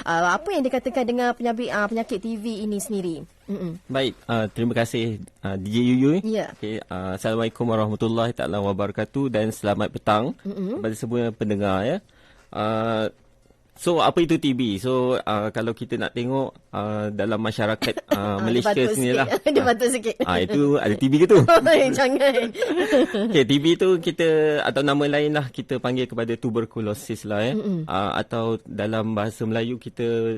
Apa yang dikatakan dengan penyakit TB ini sendiri? Baik, terima kasih DJ Yuyu. Ya. Okay, Assalamualaikum warahmatullahi taala wabarakatuh dan selamat petang kepada semua pendengar ya. So apa itu TB? So kalau kita nak tengok dalam masyarakat Malaysia sini lah. Dia batuk sikit. Itu ada TB ke tu? Jangan. Okay, TB tu kita atau nama lain lah kita panggil kepada tuberkulosis lah ya. Atau dalam bahasa Melayu kita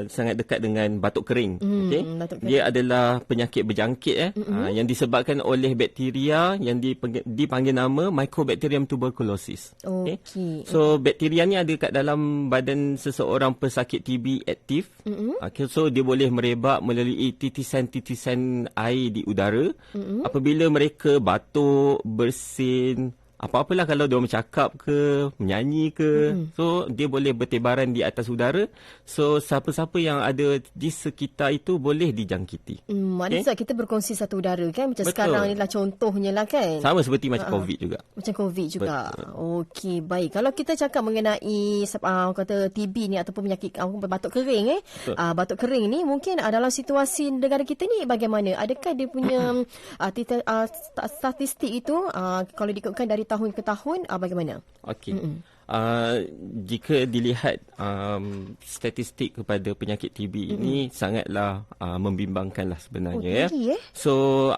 sangat dekat dengan batuk kering. Okay? Batuk kering. Dia adalah penyakit berjangkit yang disebabkan oleh bakteria yang dipanggil nama Mycobacterium tuberculosis. Okay? So bakteria ni ada kat dalam badan seseorang pesakit TB aktif. Okay, so dia boleh merebak melalui titisan-titisan air di udara. Apabila mereka batuk, bersin, apa-apalah kalau dia bercakap ke, menyanyi ke. So, dia boleh bertebaran di atas udara. So, siapa-siapa yang ada di sekitar itu boleh dijangkiti. Maknanya kita berkongsi satu udara kan? Macam betul. Sekarang ni lah contohnya lah kan? Sama seperti macam COVID juga. Macam COVID juga. Okey, baik. Kalau kita cakap mengenai kata TB ni ataupun penyakit batuk kering batuk kering ni mungkin dalam situasi negara kita ni bagaimana? Adakah dia punya statistik itu kalau diikutkan dari tahun ke tahun bagaimana? Okey. Jika dilihat statistik kepada penyakit TB ini sangatlah membimbangkanlah sebenarnya ya. So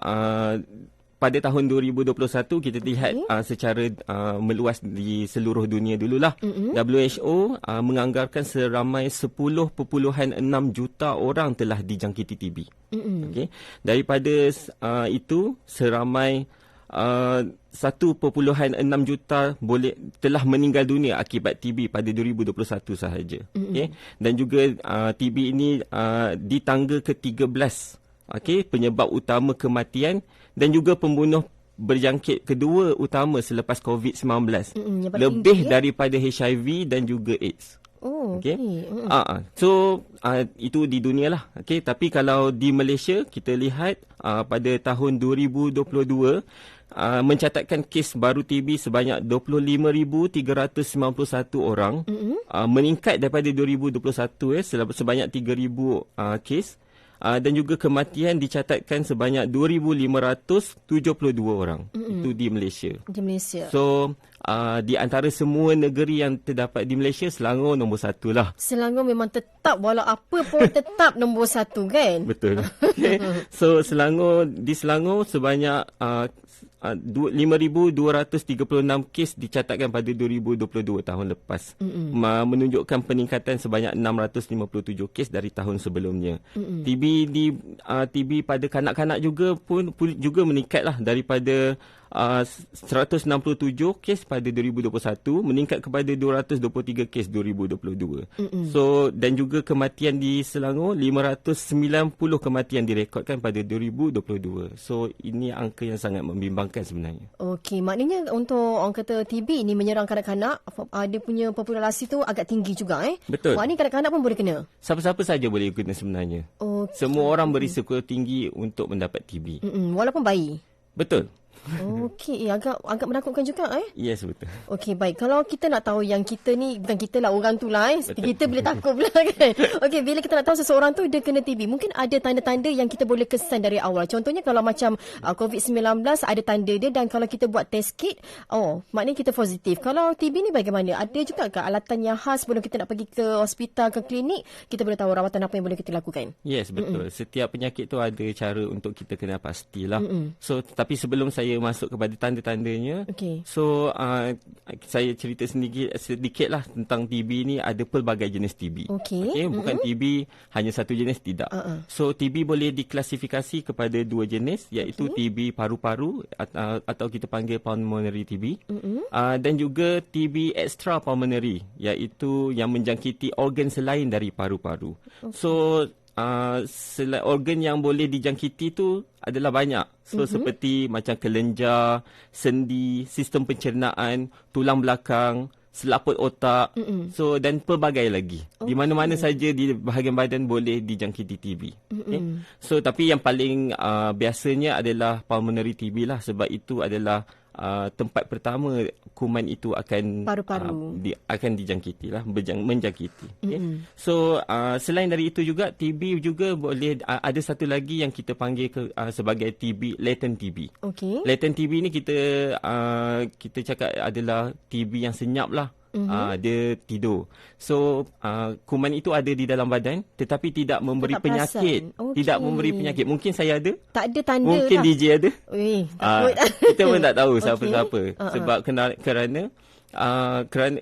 pada tahun 2021 kita lihat secara meluas di seluruh dunia dululah. WHO menganggarkan seramai 10.6 juta orang telah dijangkiti TB. Okay. Daripada itu seramai 1.6 juta telah meninggal dunia akibat TB pada 2021 sahaja. Okay? Dan juga TB ini di tangga ke-13 penyebab utama kematian dan juga pembunuh berjangkit kedua utama selepas COVID-19. Lebih daripada HIV dan juga AIDS. So itu di dunia lah. Tapi kalau di Malaysia kita lihat pada tahun 2022 mencatatkan kes baru TB sebanyak 25,391 orang, meningkat daripada 2021 sebanyak 3,000 kes. Dan juga kematian dicatatkan sebanyak 2,572 orang. Itu di Malaysia. So di antara semua negeri yang terdapat di Malaysia, Selangor nombor 1 lah. Selangor memang tetap, walau apa pun tetap nombor 1 kan? Betul. So di Selangor sebanyak 5,236 kes dicatatkan pada 2022 tahun lepas. Menunjukkan peningkatan sebanyak 657 kes dari tahun sebelumnya. TB pada kanak-kanak juga meningkatlah daripada 167 kes pada 2021 meningkat kepada 223 kes 2022. So dan juga kematian di Selangor 590 kematian direkodkan pada 2022. So ini angka yang sangat membimbangkan sebenarnya. Okey, maknanya untuk orang kata TB ni menyerang kanak-kanak, dia punya populasi tu agak tinggi juga Betul. Maknanya kanak-kanak pun boleh kena. Siapa-siapa saja boleh kena sebenarnya. Semua orang berisiko tinggi untuk mendapat TB. Walaupun bayi. Betul. Okey, agak menakutkan juga Yes, betul. Okey, baik. Kalau kita nak tahu yang kita ni, bukan kita lah, orang tu lah kita boleh takut pula kan. Okey, bila kita nak tahu seseorang tu dia kena TB, mungkin ada tanda-tanda yang kita boleh kesan dari awal. Contohnya kalau macam COVID-19 ada tanda dia, dan kalau kita buat test kit, maknanya kita positif. Kalau TB ni bagaimana? Ada juga ke alatan yang khas sebelum kita nak pergi ke hospital, ke klinik, kita boleh tahu rawatan apa yang boleh kita lakukan? Yes, betul. Setiap penyakit tu ada cara untuk kita kena pastilah. So, tapi sebelum saya masuk kepada tanda-tandanya, so saya cerita sedikit lah tentang TB ni. Ada pelbagai jenis TB. Bukan TB hanya satu jenis, tidak. So TB boleh diklasifikasi kepada dua jenis, iaitu TB paru-paru atau kita panggil pulmonary TB, dan juga TB extra pulmonary, iaitu yang menjangkiti organ selain dari paru-paru. So organ yang boleh dijangkiti tu adalah banyak. So seperti macam kelenjar, sendi, sistem pencernaan, tulang belakang, selaput otak, so dan pelbagai lagi. Di mana-mana saja di bahagian badan boleh dijangkiti TB. So tapi yang paling biasanya adalah pulmonary TB lah, sebab itu adalah tempat pertama kuman itu akan paru-paru akan dijangkiti lah, menjangkiti. Okay? So selain dari itu juga TB juga boleh ada satu lagi yang kita panggil sebagai TB, latent TB. Okay. Latent TB ni kita cakap adalah TB yang senyap lah. Dia tidur. So kuman itu ada di dalam badan tetapi tidak memberi penyakit. Tidak memberi penyakit. Mungkin saya ada. Tak ada tanda. Mungkin DJ ada. Takut. Kita pun tak tahu siapa-siapa. Sebab kerana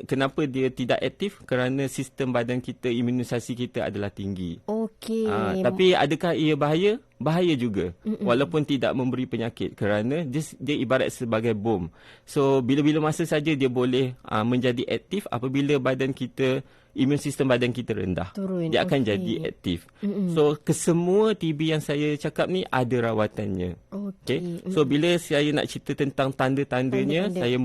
kenapa dia tidak aktif? Kerana sistem badan kita, imunisasi kita adalah tinggi. Okey. Tapi adakah ia bahaya? Bahaya juga. Walaupun tidak memberi penyakit. Kerana dia ibarat sebagai bom. So, bila-bila masa saja dia boleh menjadi aktif apabila badan kita, imun sistem badan kita rendah. Turun. Dia akan jadi aktif. So, kesemua TB yang saya cakap ni ada rawatannya. Okay? So, bila saya nak cerita tentang tanda-tandanya, saya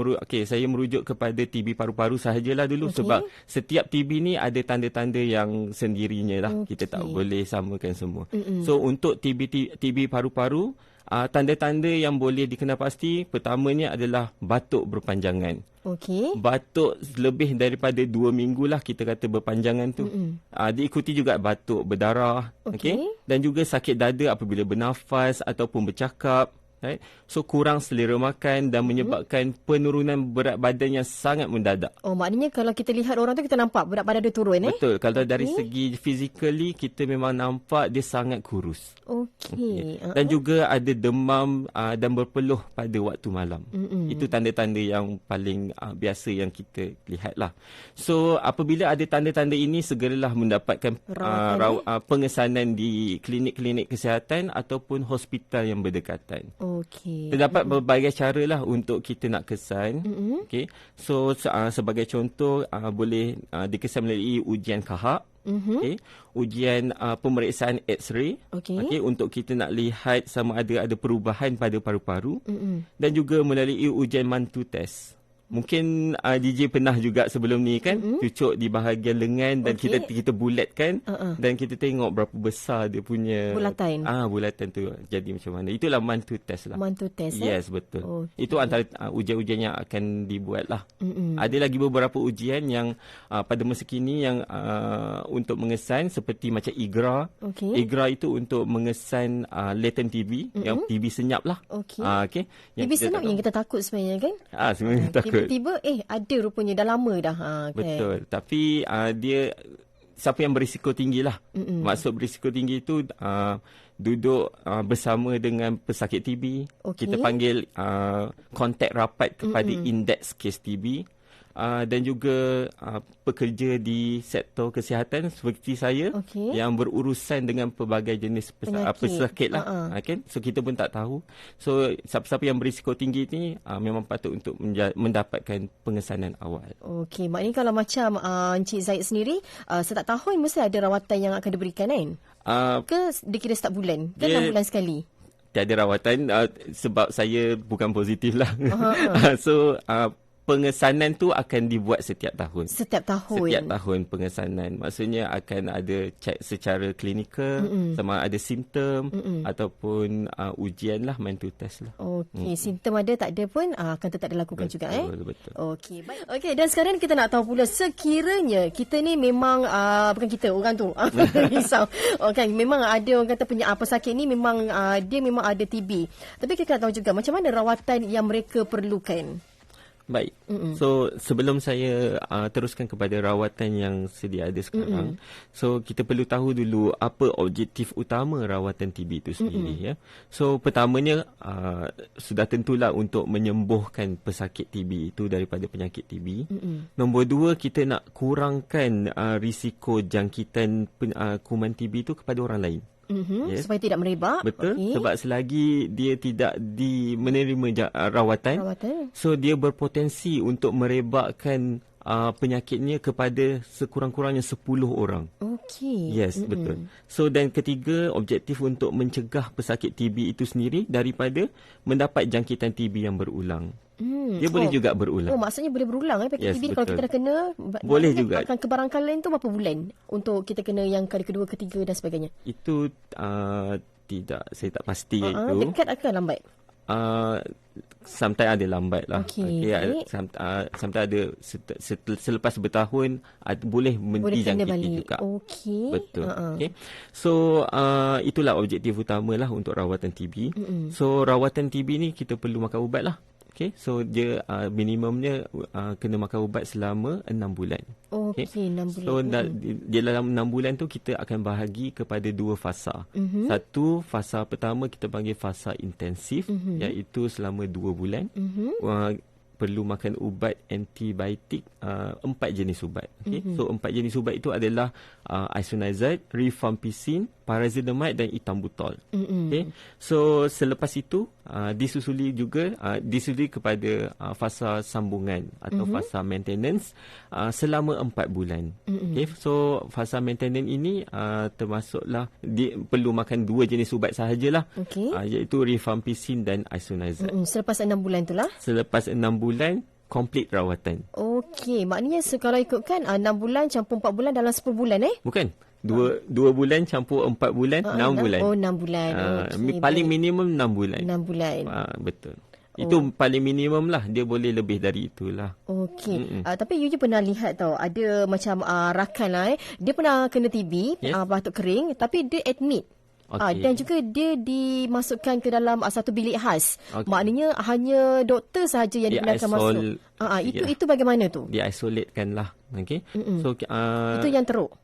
merujuk kepada TB paru-paru sahajalah dulu. Sebab setiap TB ni ada tanda-tanda yang sendirinya lah. Kita tak boleh samakan semua. So, untuk TB paru-paru, tanda-tanda yang boleh dikenal pasti, pertamanya adalah batuk berpanjangan. Okey. Batuk lebih daripada 2 minggu lah kita kata berpanjangan tu. Diikuti juga batuk berdarah. Okay? Dan juga sakit dada apabila bernafas ataupun bercakap. Right? So kurang selera makan dan menyebabkan penurunan berat badan yang sangat mendadak. Oh, maknanya kalau kita lihat orang tu kita nampak berat badan dia turun Betul. Kalau dari segi physically kita memang nampak dia sangat kurus. Okey. Dan juga ada demam dan berpeluh pada waktu malam. Itu tanda-tanda yang paling biasa yang kita lihat lah. So apabila ada tanda-tanda ini, segeralah mendapatkan pengesanan di klinik-klinik kesihatan ataupun hospital yang berdekatan. Okey. Terdapat berbagai cara lah untuk kita nak kesan. Okay. So sebagai contoh boleh dikesan melalui ujian kahak. Okay. Ujian pemeriksaan X-ray. Okay, untuk kita nak lihat sama ada perubahan pada paru-paru. Dan juga melalui ujian mantu test. Mungkin DJ pernah juga sebelum ni kan cucuk di bahagian lengan dan kita bulatkan dan kita tengok berapa besar dia punya bulatan tu jadi macam mana. Itulah mantu test lah. Mantu test. Yes, betul. Itu antara ujian-ujian yang akan dibuat lah. Ada lagi beberapa ujian yang pada masa kini yang untuk mengesan seperti macam IGRA. IGRA itu untuk mengesan latent TB, yang TB senyap lah. TB senyap yang kita takut sebenarnya kan? Sebenarnya takut. Tiba-tiba ada rupanya dah lama dah. Betul. Tapi dia siapa yang berisiko tinggi lah. Maksud berisiko tinggi itu duduk bersama dengan pesakit TB. Kita panggil kontak rapat kepada index kes TB. Dan juga pekerja di sektor kesihatan seperti saya yang berurusan dengan pelbagai jenis pesakit lah. So kita pun tak tahu. So siapa-siapa yang berisiko tinggi ni memang patut untuk mendapatkan pengesanan awal. Okey, maknanya kalau macam Encik Zaid sendiri setiap tahun mesti ada rawatan yang akan diberikan kan? Ke dikira setiap bulan? Ke 6 bulan sekali? Tiada rawatan sebab saya bukan positif lah. So pengesanan tu akan dibuat setiap tahun. Setiap tahun pengesanan. Maksudnya akan ada cek secara klinikal, sama ada simptom ataupun ujian lah, mantu test lah. Okey, simptom ada tak ada pun akan tetap dilakukan juga. Betul. Okey, baik. Okey, dan sekarang kita nak tahu pula sekiranya kita ni memang bukan kita, orang tu risau. Okay, memang ada orang kata punya pesakit ni memang dia memang ada TB. Tapi kita nak tahu juga macam mana rawatan yang mereka perlukan. Baik. So sebelum saya teruskan kepada rawatan yang sedia ada sekarang, so kita perlu tahu dulu apa objektif utama rawatan TB itu sendiri. Ya. So pertamanya sudah tentulah untuk menyembuhkan pesakit TB itu daripada penyakit TB. Nombor 2, kita nak kurangkan risiko jangkitan kuman TB itu kepada orang lain. Supaya tidak merebak. Betul. Sebab selagi dia tidak menerima rawatan, so dia berpotensi untuk merebakkan penyakitnya kepada sekurang-kurangnya 10 orang. Yes, betul. So dan ketiga, objektif untuk mencegah pesakit TB itu sendiri daripada mendapat jangkitan TB yang berulang. Dia boleh juga berulang. Maksudnya boleh berulang penyakit TB kalau kita dah kena. Boleh juga. Akan kebarangkali lain tu berapa bulan untuk kita kena yang kali kedua, ketiga dan sebagainya? Itu tidak, saya tak pasti itu. Dekat akan lambat? sometimes ada lambat lah. Sometimes ada selepas bertahun boleh dijangkiti juga. Betul. So itulah objektif utama lah untuk rawatan TB. So rawatan TB ni kita perlu makan ubat lah. So dia minimumnya kena makan ubat selama 6 bulan. 6 bulan. So di dalam 6 bulan tu kita akan bahagi kepada 2 fasa. Satu, fasa pertama kita panggil fasa intensif, iaitu selama 2 bulan. Perlu makan ubat antibiotik 4 jenis ubat. So 4 jenis ubat itu adalah isoniazid, rifampicin, pyrazinamide dan ethambutol. So selepas itu disusuli kepada fasa sambungan atau fasa maintenance selama 4 bulan. So fasa maintenance ini termasuklah perlu makan 2 jenis ubat sahajalah, iaitu rifampicin dan isoniazid. Selepas 6 bulan itulah. Selepas 6 bulan complete rawatan. Maknanya kalau ikutkan 6 bulan campur 4 bulan dalam 10 bulan Bukan. 2 bulan campur 4 bulan, 6 bulan. 6 bulan. Paling minimum 6 bulan. 6 bulan. Betul. Itu paling minimum lah. Dia boleh lebih dari itulah. Tapi you pernah lihat tau, ada macam rakan lah dia pernah kena TB, batuk kering, tapi dia admit. Dan juga dia dimasukkan ke dalam satu bilik khas. Maknanya hanya doktor sahaja yang dibenarkan masuk. Itu bagaimana tu? Dia isolatekan lah. So, itu yang teruk.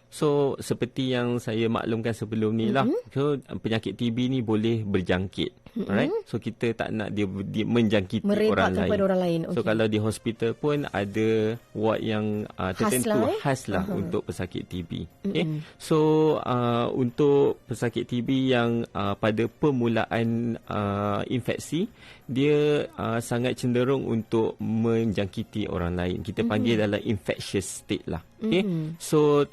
So seperti yang saya maklumkan sebelum ni lah. So penyakit TB ni boleh berjangkit. Alright. So kita tak nak dia menjangkiti orang lain. Orang lain. So kalau di hospital pun ada ward yang tertentu khas lah untuk pesakit TB. So untuk pesakit TB yang pada permulaan infeksi, dia sangat cenderung untuk menjangkiti orang lain. Kita panggil dalam infectious state lah. So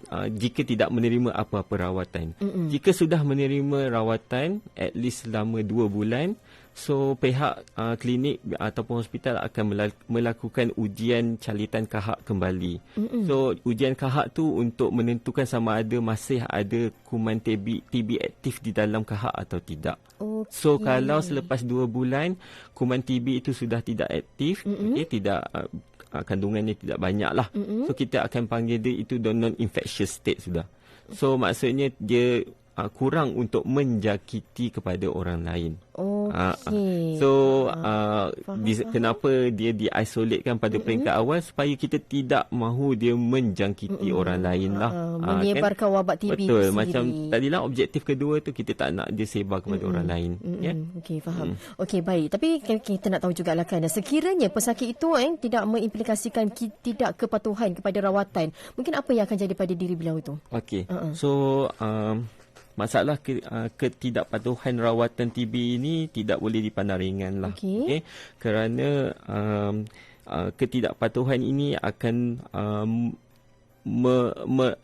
jika tidak menerima apa-apa rawatan. Jika sudah menerima rawatan at least selama 2 bulan, so pihak klinik ataupun hospital akan melakukan ujian calitan kahak kembali. So ujian kahak tu untuk menentukan sama ada masih ada kuman TB aktif di dalam kahak atau tidak. So kalau selepas 2 bulan kuman TB itu sudah tidak aktif, tidak kandungannya tidak banyak lah. So kita akan panggil dia itu non-infectious state sudah. So maksudnya dia kurang untuk menjangkiti kepada orang lain. Kenapa dia diisolatkan pada peringkat awal, supaya kita tidak mahu dia menjangkiti orang lain lah. Menyebarkan wabak TB betul sendiri. Macam tadilah objektif kedua tu, kita tak nak dia sebar kepada orang lain. Faham. Baik. Tapi kita nak tahu jugalah kan, sekiranya pesakit itu tidak mengimplikasikan tidak kepatuhan kepada rawatan, mungkin apa yang akan jadi pada diri beliau itu? Masalah ketidakpatuhan rawatan TB ini tidak boleh dipandang ringan lah. Kerana ketidakpatuhan ini akan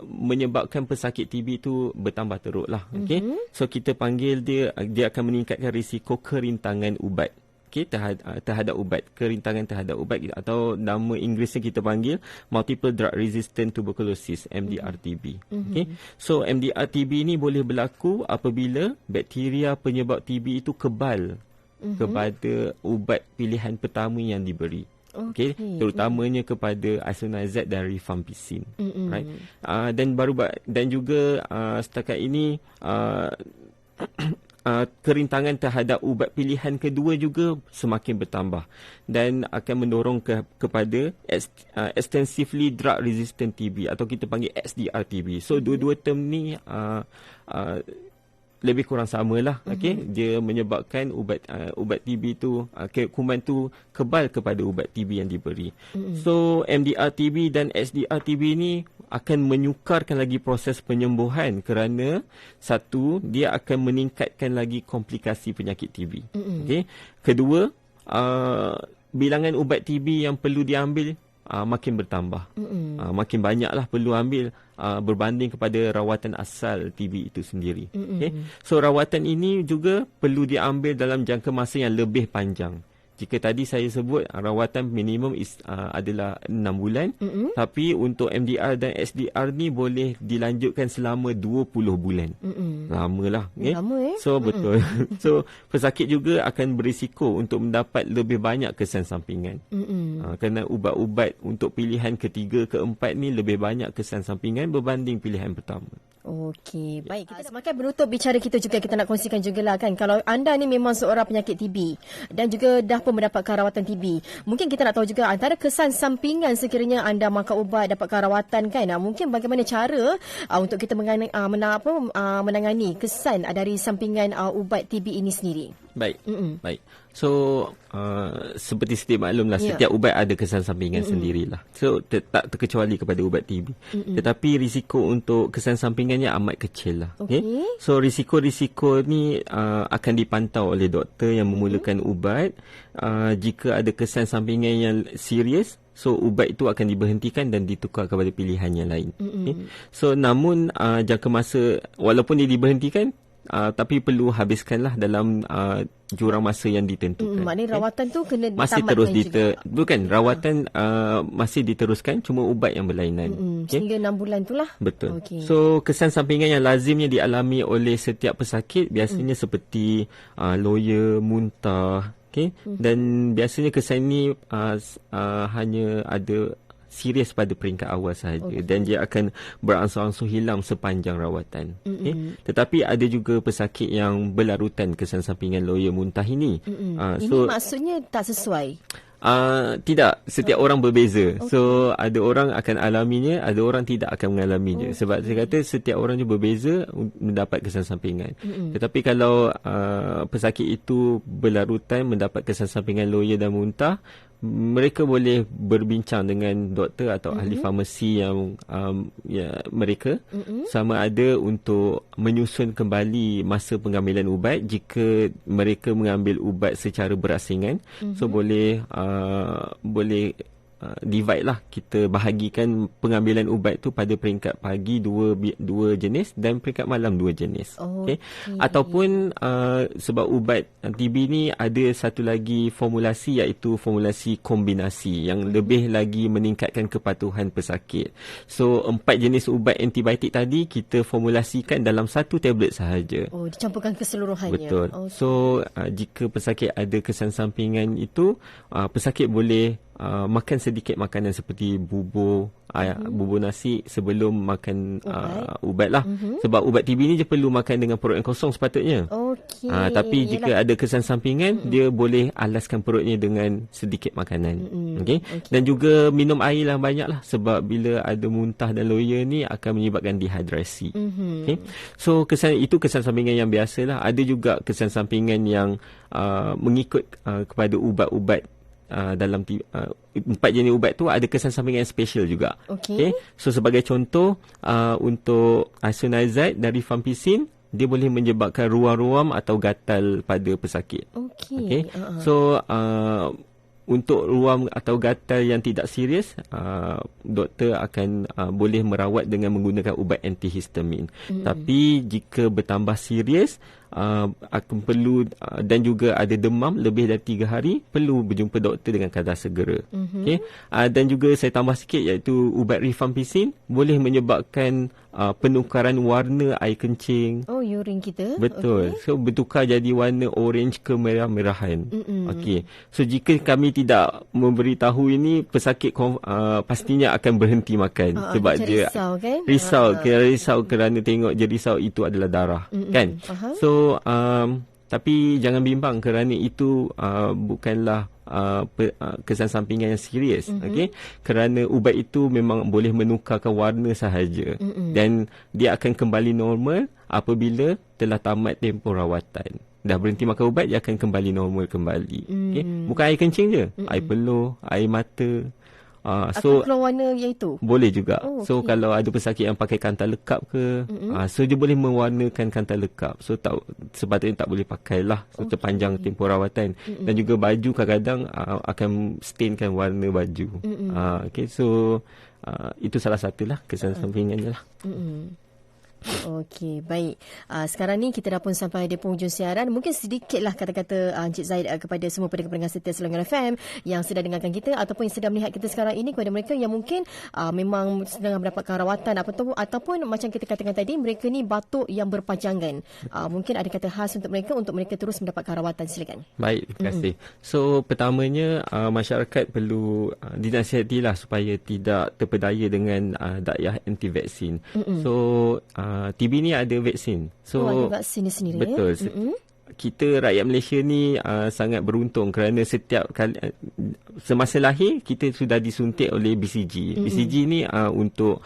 menyebabkan pesakit TB itu bertambah teruk lah. So kita panggil dia akan meningkatkan risiko kerintangan ubat. Terhadap ubat, kerintangan terhadap ubat, atau nama Inggerisnya kita panggil multiple drug resistant tuberculosis, MDR-TB. So MDR-TB ini boleh berlaku apabila bakteria penyebab TB itu kebal kepada ubat pilihan pertama yang diberi. Terutamanya kepada isoniazid dan rifampicin. Right? Dan juga setakat ini kerintangan terhadap ubat pilihan kedua juga semakin bertambah dan akan mendorong kepada extensively drug resistant TB atau kita panggil XDR-TB. So dua-dua term ni lebih kurang samalah. Dia menyebabkan ubat TB tu, kuman tu kebal kepada ubat TB yang diberi. So MDR-TB dan XDR-TB ni akan menyukarkan lagi proses penyembuhan kerana satu, dia akan meningkatkan lagi komplikasi penyakit TB. Kedua, bilangan ubat TB yang perlu diambil makin bertambah. Makin banyaklah perlu ambil berbanding kepada rawatan asal TB itu sendiri. So rawatan ini juga perlu diambil dalam jangka masa yang lebih panjang. jika tadi saya sebut rawatan minimum adalah 6 bulan, tapi untuk MDR dan SDR ni boleh dilanjutkan selama 20 bulan. Lamalah. Okay? Lama So betul. So pesakit juga akan berisiko untuk mendapat lebih banyak kesan sampingan. Kerana ubat-ubat untuk pilihan ketiga, keempat ni lebih banyak kesan sampingan berbanding pilihan pertama. Okey, baik. Kita semakin menutup bicara kita juga, kita nak kongsikan jugalah kan, kalau anda ni memang seorang penyakit TB dan juga dah pun mendapatkan rawatan TB, mungkin kita nak tahu juga antara kesan sampingan sekiranya anda makan ubat dapatkan rawatan kan, mungkin bagaimana cara untuk kita menangani kesan dari sampingan ubat TB ini sendiri. Baik. Baik. So seperti sedia maklumlah, setiap ubat ada kesan sampingan sendirilah. So tak terkecuali kepada ubat TB. Tetapi risiko untuk kesan sampingannya amat kecil lah. Okay? So risiko-risiko ni akan dipantau oleh doktor yang memulakan ubat. Jika ada kesan sampingan yang serius, so ubat itu akan diberhentikan dan ditukar kepada pilihan yang lain. Okay? So namun jangka masa, walaupun dia diberhentikan, tapi perlu habiskanlah dalam jurang masa yang ditentukan. Maknanya rawatan tu kena masih terus rawatan masih diteruskan, cuma ubat yang berlainan. Sehingga 6 bulan tu lah. Betul. So kesan sampingan yang lazimnya dialami oleh setiap pesakit biasanya seperti loya, muntah, dan biasanya kesan ni hanya ada serius pada peringkat awal sahaja, dan dia akan berangsur-angsur hilang sepanjang rawatan. Tetapi ada juga pesakit yang berlarutan kesan sampingan loya, muntah ini. Ini maksudnya tak sesuai? Tidak, setiap orang berbeza. So ada orang akan alaminya, ada orang tidak akan mengalaminya. Sebab saya kata setiap orang je berbeza mendapat kesan sampingan. Tetapi kalau pesakit itu berlarutan mendapat kesan sampingan loya dan muntah, mereka boleh berbincang dengan doktor atau ahli farmasi yang mereka, sama ada untuk menyusun kembali masa pengambilan ubat jika mereka mengambil ubat secara berasingan. So boleh divide lah, kita bahagikan pengambilan ubat tu pada peringkat pagi dua jenis dan peringkat malam 2 jenis. Ataupun sebab ubat TB ni ada satu lagi formulasi, iaitu formulasi kombinasi yang lebih lagi meningkatkan kepatuhan pesakit. So 4 jenis ubat antibiotik tadi kita formulasikan dalam 1 tablet sahaja. Dicampurkan keseluruhannya. Betul. So jika pesakit ada kesan sampingan itu, pesakit boleh makan sedikit makanan seperti bubur nasi sebelum makan ubat lah. Sebab ubat TB ni je perlu makan dengan perut yang kosong sepatutnya. Tapi jika ada kesan sampingan, dia boleh alaskan perutnya dengan sedikit makanan. Dan juga minum air lah banyak lah, sebab bila ada muntah dan loya ni akan menyebabkan dehidrasi. So kesan sampingan yang biasa lah. Ada juga kesan sampingan yang mengikut kepada ubat-ubat. Dalam 4 jenis ubat tu ada kesan sampingan yang special juga. So sebagai contoh, untuk isoniazid dari rifampicin, dia boleh menyebabkan ruam-ruam atau gatal pada pesakit. So untuk ruam atau gatal yang tidak serius, doktor akan boleh merawat dengan menggunakan ubat antihistamin. Tapi jika bertambah serius, akan perlu dan juga ada demam lebih dari 3 hari, perlu berjumpa doktor dengan kadar segera. Dan juga saya tambah sikit, iaitu ubat rifampicin boleh menyebabkan penukaran warna air kencing. Urine kita. Betul. So bertukar jadi warna orange ke merah-merahan. So jika kami tidak memberitahu ini, pesakit pastinya akan berhenti makan. Sebab dia risau kerana tengok je risau itu adalah darah. Kan? So tapi jangan bimbang, kerana itu bukanlah kesan sampingan yang serius. Kerana ubat itu memang boleh menukarkan warna sahaja, dan dia akan kembali normal apabila telah tamat tempoh rawatan. Dah berhenti makan ubat, dia akan kembali normal kembali. Bukan air kencing je, air peluh, air mata. So keluar warna yang itu? Boleh juga. So kalau ada pesakit yang pakai kantar lekap ke, so dia boleh mewarnakan kantar lekap. So sepatutnya tak boleh pakai lah sepanjang tempoh rawatan. Dan juga baju kadang-kadang akan stainkan warna baju. So itu salah satulah kesan sampingannya lah. Okey, baik. Sekarang ni kita dah pun sampai di penghujung siaran. Mungkin sedikitlah kata-kata Encik Zaid kepada semua pendengar setia Selangor FM yang sedang dengarkan kita ataupun yang sedang melihat kita sekarang ini, kepada mereka yang mungkin memang sedang mendapatkan rawatan ataupun macam kita katakan tadi, mereka ni batuk yang berpanjangan. Mungkin ada kata khas untuk mereka terus mendapatkan rawatan. Silakan. Baik, terima kasih. So, pertamanya masyarakat perlu dinasihatilah supaya tidak terpedaya dengan dakwah anti-vaksin. So, TB ni ada vaksin. So, ada vaksin sendiri. Betul. Kita rakyat Malaysia ni sangat beruntung kerana setiap kali semasa lahir kita sudah disuntik oleh BCG. BCG ni untuk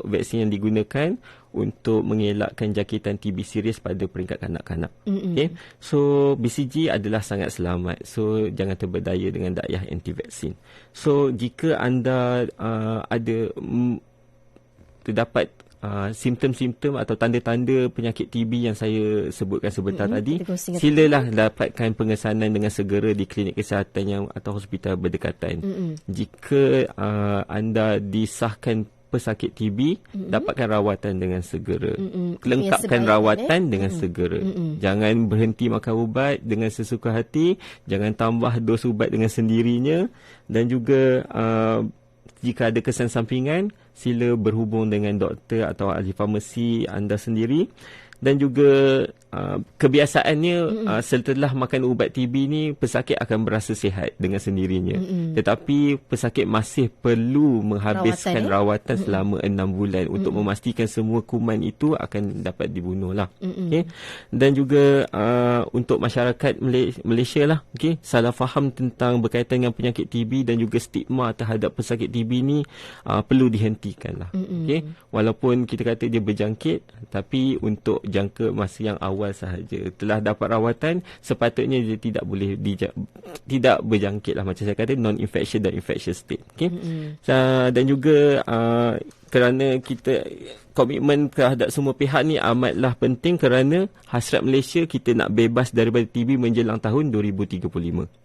vaksin yang digunakan untuk mengelakkan jangkitan TB serius pada peringkat kanak-kanak. Okay? So BCG adalah sangat selamat. So jangan terberdaya dengan dakwah anti vaksin. So jika anda ada terdapat simptom-simptom atau tanda-tanda penyakit TB yang saya sebutkan sebentar tadi, silalah dapatkan pengesanan dengan segera di klinik kesihatan atau hospital berdekatan. Jika anda disahkan pesakit TB, dapatkan rawatan dengan segera. Lengkapkan rawatan dengan segera. Jangan berhenti makan ubat dengan sesuka hati, jangan tambah dos ubat dengan sendirinya, dan juga jika ada kesan sampingan, sila berhubung dengan doktor atau ahli farmasi anda sendiri. Dan juga kebiasaannya setelah makan ubat TB ni, pesakit akan berasa sihat dengan sendirinya. Tetapi pesakit masih perlu menghabiskan rawatan selama 6 bulan untuk memastikan semua kuman itu akan dapat dibunuh lah. Okay? Dan juga untuk masyarakat Malaysia lah, okay? Salah faham tentang berkaitan dengan penyakit TB dan juga stigma terhadap pesakit TB ni perlu dihentikan lah. Okay? Walaupun kita kata dia berjangkit, tapi untuk jangka masa yang awal sahaja. Telah dapat rawatan, sepatutnya dia tidak boleh tidak berjangkit lah, macam saya kata, non-infectious dan infectious state. Okay? Dan juga kerana kita komitmen terhadap semua pihak ni amatlah penting, kerana hasrat Malaysia kita nak bebas daripada TB menjelang tahun 2035.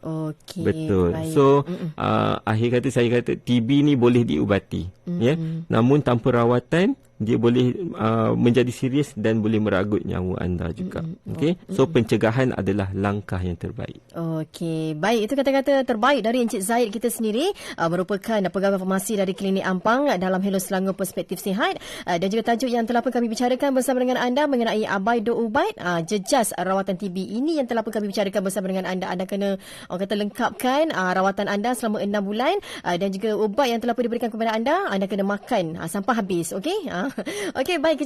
Okey. Betul. Baik. So akhir kata saya kata TB ni boleh diubati, ya. Namun tanpa rawatan dia boleh menjadi serius dan boleh meragut nyawa anda juga. Okey. So pencegahan adalah langkah yang terbaik. Okey, baik, itu kata-kata terbaik dari Encik Zaid kita sendiri, merupakan pegawai farmasi dari Klinik Ampang dalam Hello Selangor Perspektif Sihat, dan juga tajuk yang telah pun kami bicarakan bersama dengan anda mengenai Abai Do Ubat, jejas rawatan TB ini yang telah pun kami bicarakan bersama dengan anda. Anda kena kata lengkapkan rawatan anda selama 6 bulan, dan juga ubat yang telah pun diberikan kepada anda kena makan sampai habis. Okey. Okey, baik.